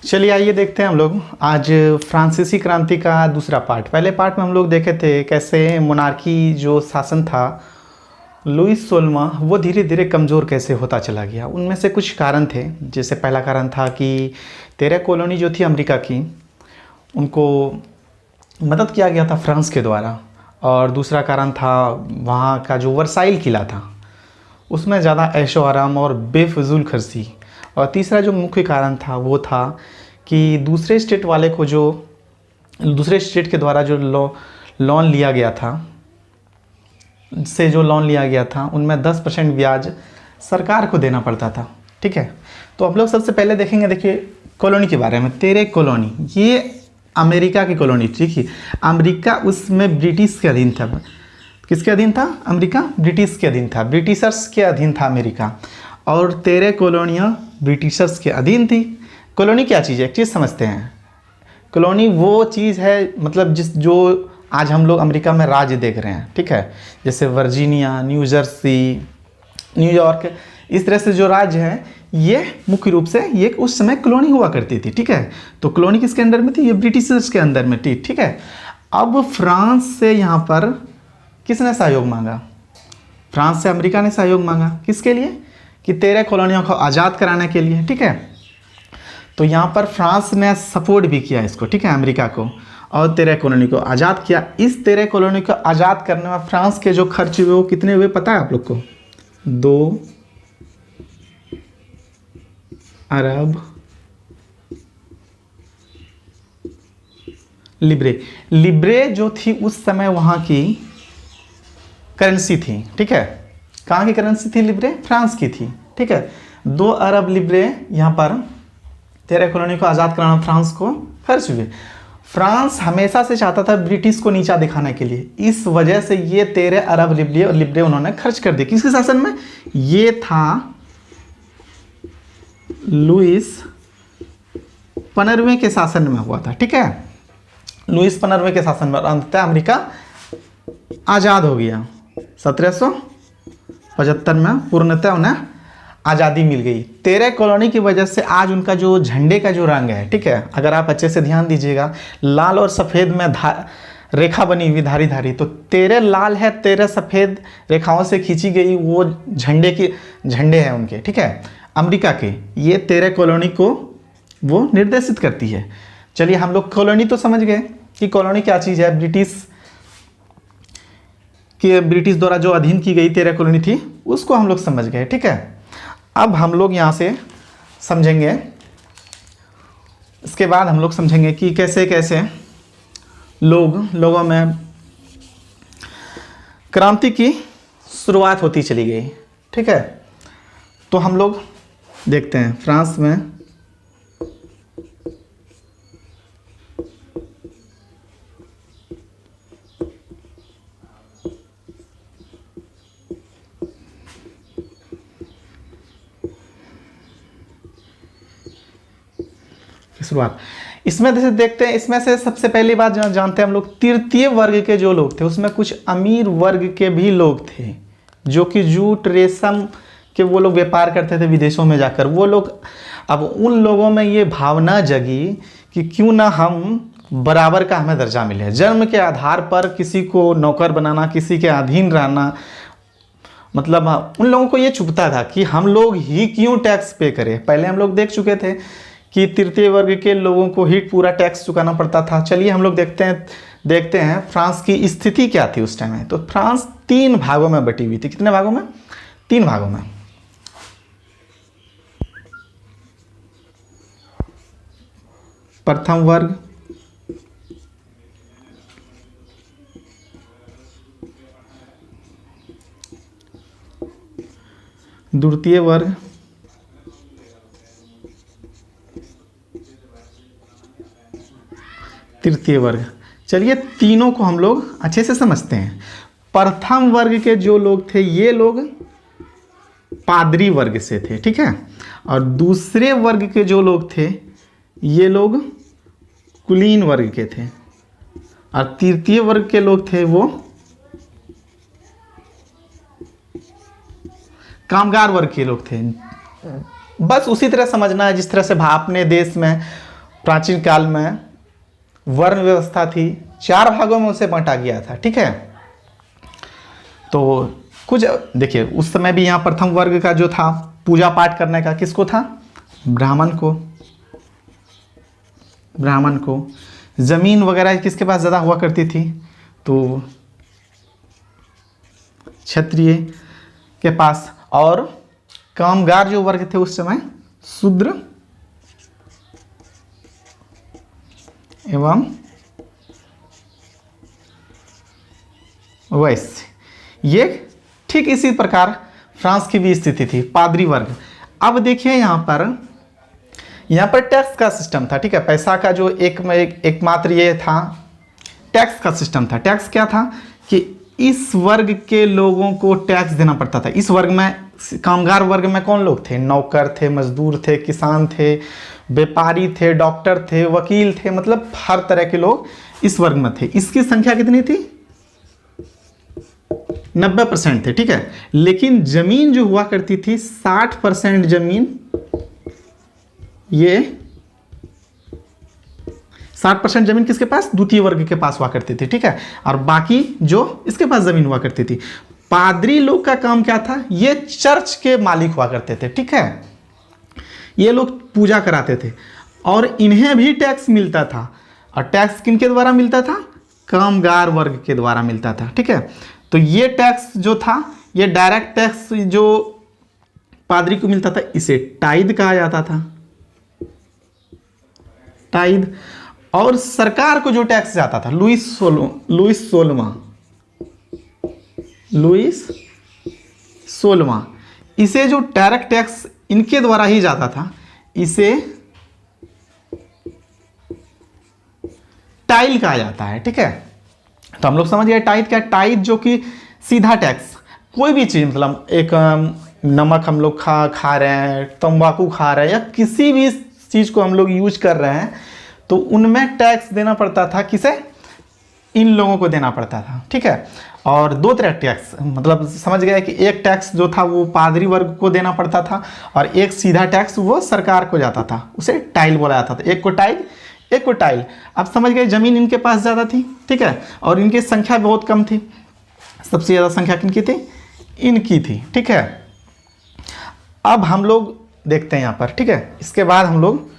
चलिए आइए देखते हैं हम लोग आज फ्रांसीसी क्रांति का दूसरा पार्ट। पहले पार्ट में हम लोग देखे थे कैसे मोनार्की जो शासन था लुईस 16वां वो धीरे धीरे कमज़ोर कैसे होता चला गया। उनमें से कुछ कारण थे। जैसे पहला कारण था कि 13 कॉलोनी जो थी अमेरिका की उनको मदद किया गया था फ्रांस के द्वारा, और दूसरा कारण था वहाँ का जो वर्साइल किला था उसमें ज़्यादा ऐशो आराम और बेफजूल खर्ची, और तीसरा जो मुख्य कारण था वो था कि दूसरे स्टेट वाले को जो दूसरे स्टेट के द्वारा जो लोन लिया गया था उनमें 10% ब्याज सरकार को देना पड़ता था। ठीक है, तो हम लोग सबसे पहले देखेंगे, देखिए कॉलोनी के बारे में। 13 कॉलोनी ये अमेरिका की कॉलोनी। ठीक है, अमेरिका उसमें ब्रिटिश के अधीन था। किसके अधीन था? अमेरिका ब्रिटिश के अधीन था, ब्रिटिशर्स के अधीन था अमेरिका, और 13 कॉलोनियाँ ब्रिटिशर्स के अधीन थी। कॉलोनी क्या चीज़ है, एक चीज़ समझते हैं। कॉलोनी वो चीज़ है मतलब जो आज हम लोग अमेरिका में राज्य देख रहे हैं। ठीक है, जैसे वर्जीनिया, न्यू जर्सी, न्यूयॉर्क, इस तरह से जो राज्य हैं ये मुख्य रूप से ये उस समय कॉलोनी हुआ करती थी। ठीक है, तो कॉलोनी किसके अंदर में थी? ये ब्रिटिशर्स के अंदर में थी। ठीक है, अब फ्रांस से यहाँ पर किसने सहयोग मांगा? फ्रांस से अमेरिका ने सहयोग मांगा। किसके लिए? कि 13 कॉलोनियों को आज़ाद कराने के लिए। ठीक है, तो यहाँ पर फ्रांस ने सपोर्ट भी किया इसको, ठीक है, अमेरिका को, और 13 कॉलोनी को आज़ाद किया। इस 13 कॉलोनी को आज़ाद करने में फ्रांस के जो खर्च हुए वो कितने हुए पता है आप लोग को? 2 अरब लिब्रे। लिब्रे जो थी उस समय वहाँ की करेंसी थी। ठीक है, कहाँ की करेंसी थी? लिब्रे फ्रांस की थी। ठीक है, 2 अरब लिब्रे यहाँ पर 13 कॉलोनी को आज़ाद कराना फ्रांस को खर्च हुए। फ्रांस हमेशा से चाहता था ब्रिटिश को नीचा दिखाने के लिए, इस वजह से ये 13 अरब लिब्रे उन्होंने खर्च कर दिए। किसके शासन में? ये था लुईस 15वें के शासन में हुआ था। ठीक है, लुईस 15वें के शासन में, अंततः अमेरिका आज़ाद हो गया। 1775 में पूर्णतः उन्हें आज़ादी मिल गई। 13 कॉलोनी की वजह से आज उनका जो झंडे का जो रंग है, ठीक है, अगर आप अच्छे से ध्यान दीजिएगा, लाल और सफ़ेद में रेखा बनी हुई धारी धारी, तो 13 लाल है, 13 सफ़ेद रेखाओं से खींची गई वो झंडे हैं उनके। ठीक है, अमेरिका के, ये 13 कॉलोनी को वो निर्देशित करती है। चलिए हम लोग कॉलोनी तो समझ गए कि कॉलोनी क्या चीज़ है। ब्रिटिश द्वारा जो अधीन की गई 13 कॉलोनी थी उसको हम लोग समझ गए। ठीक है, अब हम लोग यहाँ से समझेंगे, इसके बाद हम लोग समझेंगे कि कैसे कैसे लोगों में क्रांति की शुरुआत होती चली गई। ठीक है, तो हम लोग देखते हैं फ्रांस में शुरुआत। इसमें जैसे देखते हैं, इसमें से सबसे पहली बात जानते हैं हम लोग, तृतीय वर्ग के जो लोग थे उसमें कुछ अमीर वर्ग के भी लोग थे जो कि जूट रेशम के वो लोग व्यापार करते थे विदेशों में जाकर। वो लोग, अब उन लोगों में ये भावना जगी कि क्यों ना हम बराबर का हमें दर्जा मिले। जन्म के आधार पर किसी को नौकर बनाना, किसी के अधीन रहना, मतलब उन लोगों को ये चुभता था कि हम लोग ही क्यों टैक्स पे करें। पहले हम लोग देख चुके थे कि तृतीय वर्ग के लोगों को ही पूरा टैक्स चुकाना पड़ता था। चलिए हम लोग देखते हैं फ्रांस की स्थिति क्या थी उस टाइम में। तो फ्रांस 3 भागों में बटी हुई थी। कितने भागों में? 3 भागों में। प्रथम वर्ग, द्वितीय वर्ग, तृतीय वर्ग। चलिए तीनों को हम लोग अच्छे से समझते हैं। प्रथम वर्ग के जो लोग थे ये लोग पादरी वर्ग से थे। ठीक है, और दूसरे वर्ग के जो लोग थे ये लोग कुलीन वर्ग के थे, और तृतीय वर्ग के लोग थे वो कामगार वर्ग के लोग थे। बस उसी तरह समझना है जिस तरह से अपने देश में प्राचीन काल में वर्ण व्यवस्था थी, 4 भागों में उसे बांटा गया था, ठीक है। तो कुछ देखिए, उस समय भी यहाँ प्रथम वर्ग का जो था पूजा पाठ करने का, किसको था? ब्राह्मण को। जमीन वगैरह किसके पास ज़्यादा हुआ करती थी? तो क्षत्रिय के पास। और कामगार जो वर्ग थे उस समय शूद्र एवं वैश्य। ये ठीक इसी प्रकार फ्रांस की भी स्थिति थी, पादरी वर्ग। अब देखिए यहाँ पर टैक्स का सिस्टम था, ठीक है। पैसा का जो एकमात्र ये था, टैक्स का सिस्टम था। टैक्स क्या था कि इस वर्ग के लोगों को टैक्स देना पड़ता था। इस वर्ग में, कामगार वर्ग में कौन लोग थे? नौकर थे, मजदूर थे, किसान थे, व्यापारी थे, डॉक्टर थे, वकील थे, मतलब हर तरह के लोग इस वर्ग में थे। इसकी संख्या कितनी थी? 90% थे, ठीक है। लेकिन जमीन जो हुआ करती थी 60% जमीन, ये 60% जमीन किसके पास? द्वितीय वर्ग के पास हुआ करती थी, ठीक है। और बाकी जो इसके पास जमीन हुआ करती थी। पादरी लोग का काम क्या था? ये चर्च के मालिक हुआ करते थे, ठीक है। ये लोग पूजा कराते थे और इन्हें भी टैक्स मिलता था। और टैक्स किनके द्वारा मिलता था? कामगार वर्ग के द्वारा मिलता था, ठीक है। तो ये टैक्स जो था, ये डायरेक्ट टैक्स जो पादरी को मिलता था, इसे टाइद कहा जाता था, टाइद। और सरकार को जो टैक्स जाता था, लुइस 16वां, इसे जो डायरेक्ट टैक्स इनके द्वारा ही जाता था, इसे टाइल कहा जाता है, ठीक है। तो हम लोग समझ गए टाइद क्या? टाइद जो कि सीधा टैक्स, कोई भी चीज, मतलब एक नमक हम लोग खा रहे हैं, तंबाकू खा रहे हैं, या किसी भी चीज को हम लोग यूज कर रहे हैं, तो उनमें टैक्स देना पड़ता था। किसे? इन लोगों को देना पड़ता था, ठीक है। और 2 तरह टैक्स, मतलब समझ गए कि एक टैक्स जो था वो पादरी वर्ग को देना पड़ता था, और एक सीधा टैक्स वो सरकार को जाता था, उसे टाइल बोला जाता था। एक को टाइल, एक को टाइल। अब समझ गए, जमीन इनके पास ज़्यादा थी, ठीक है, और इनकी संख्या बहुत कम थी। सबसे ज़्यादा संख्या किनकी थी? इनकी थी, ठीक है। अब हम लोग देखते हैं यहाँ पर, ठीक है। इसके बाद हम लोग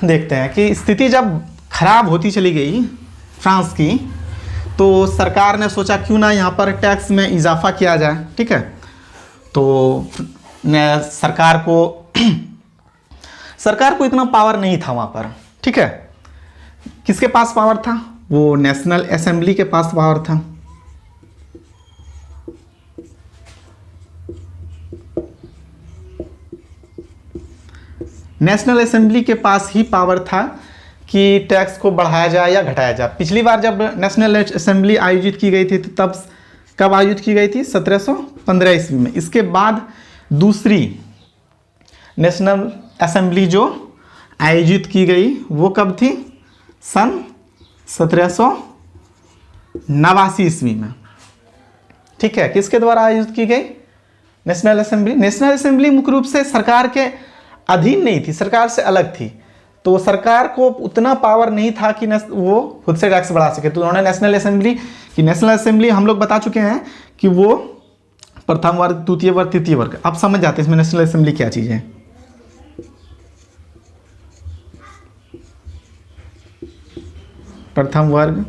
देखते हैं कि स्थिति जब खराब होती चली गई फ्रांस की, तो सरकार ने सोचा क्यों ना यहाँ पर टैक्स में इजाफा किया जाए, ठीक है। तो सरकार को इतना पावर नहीं था वहाँ पर, ठीक है। किसके पास पावर था? वो नेशनल असेंबली के पास पावर था। नेशनल असेंबली के पास ही पावर था कि टैक्स को बढ़ाया जाए या घटाया जाए। पिछली बार जब नेशनल असेंबली आयोजित की गई थी, तो तब कब आयोजित की गई थी? 1715 ईस्वी में। इसके बाद दूसरी नेशनल असेंबली जो आयोजित की गई वो कब थी? सन 1789 ईस्वी में, ठीक है। किसके द्वारा आयोजित की गई? National assembly. नेशनल असेंबली मुख्य रूप से सरकार के अधीन नहीं थी, सरकार से अलग थी। तो सरकार को उतना पावर नहीं था कि वो खुद से टैक्स बढ़ा सके। तो उन्होंने नेशनल असेंबली हम लोग बता चुके हैं कि वो प्रथम वर्ग, द्वितीय वर्ग, तृतीय वर्ग। अब समझ जाते हैं इसमें नेशनल असेंबली क्या चीज़ है। प्रथम वर्ग,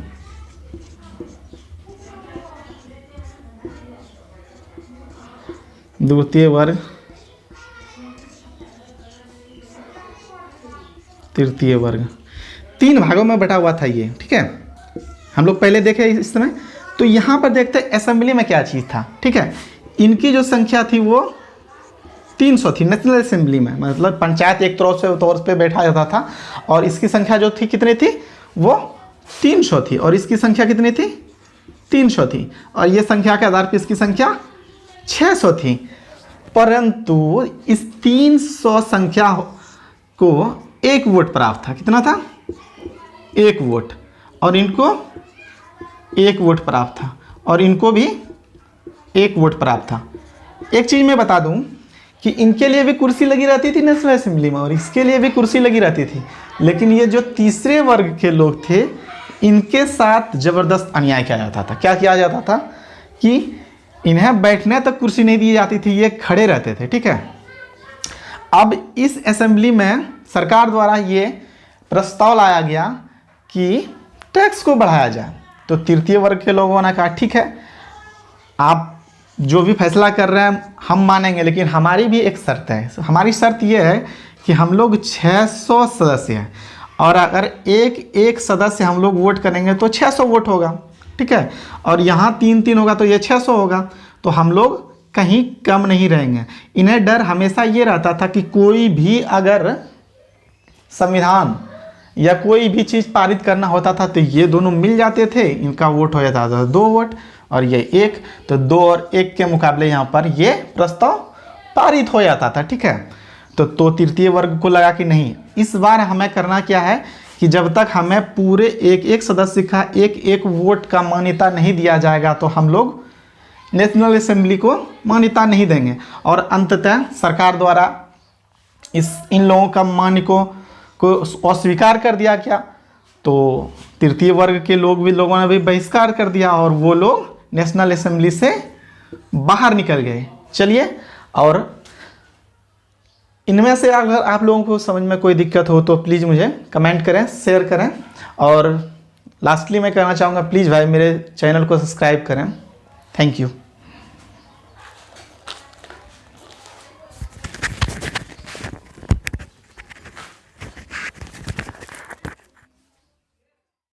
द्वितीय वर्ग, तृतीय वर्ग, 3 भागों में बटा हुआ था ये, ठीक है। हम लोग पहले देखे इस समय। तो यहाँ पर देखते हैं असेंबली में क्या चीज़ था, ठीक है। इनकी जो संख्या थी वो 300 थी नेशनल असेंबली में, मतलब पंचायत एक तौर पे बैठा जाता था। और इसकी संख्या जो थी कितनी थी? वो 300 थी। और इसकी संख्या कितनी थी? 300 थी। और ये संख्या के आधार पर इसकी संख्या 600 थी। परंतु इस 300 संख्या को 1 वोट प्राप्त था। कितना था? 1 वोट। और इनको 1 वोट प्राप्त था, और इनको भी 1 वोट प्राप्त था। एक चीज़ मैं बता दूं कि इनके लिए भी कुर्सी लगी रहती थी नेशनल असेंबली में और इसके लिए भी कुर्सी लगी रहती थी, लेकिन ये जो तीसरे वर्ग के लोग थे इनके साथ ज़बरदस्त अन्याय किया जाता था। क्या किया जाता था कि इन्हें बैठने तक कुर्सी नहीं दी जाती थी, ये खड़े रहते थे। ठीक है, अब इस असेंबली में सरकार द्वारा ये प्रस्ताव लाया गया कि टैक्स को बढ़ाया जाए। तो तृतीय वर्ग के लोगों ने कहा ठीक है, आप जो भी फैसला कर रहे हैं हम मानेंगे, लेकिन हमारी भी एक शर्त है। हमारी शर्त ये है कि हम लोग 600 सदस्य हैं और अगर एक सदस्य हम लोग वोट करेंगे तो 600 वोट होगा। ठीक है, और यहाँ 3 होगा तो ये 600 होगा, तो हम लोग कहीं कम नहीं रहेंगे। इन्हें डर हमेशा ये रहता था कि कोई भी अगर संविधान या कोई भी चीज़ पारित करना होता था तो ये दोनों मिल जाते थे, इनका वोट हो जाता था 2 वोट और ये 1, तो 2 और 1 के मुकाबले यहाँ पर ये प्रस्ताव पारित हो जाता था। ठीक है, तो तृतीय वर्ग को लगा कि नहीं, इस बार हमें करना क्या है कि जब तक हमें पूरे एक सदस्य का एक वोट का मान्यता नहीं दिया जाएगा तो हम लोग नेशनल असेंबली को मान्यता नहीं देंगे। और अंततः सरकार द्वारा इन लोगों का मान्य को अस्वीकार कर दिया गया। तो तृतीय वर्ग के लोगों ने भी बहिष्कार कर दिया और वो लोग नेशनल असेंबली से बाहर निकल गए। चलिए, और इनमें से अगर आप लोगों को समझ में कोई दिक्कत हो तो प्लीज़ मुझे कमेंट करें, शेयर करें। और लास्टली मैं कहना चाहूँगा, प्लीज़ भाई मेरे चैनल को सब्सक्राइब करें। Thank you.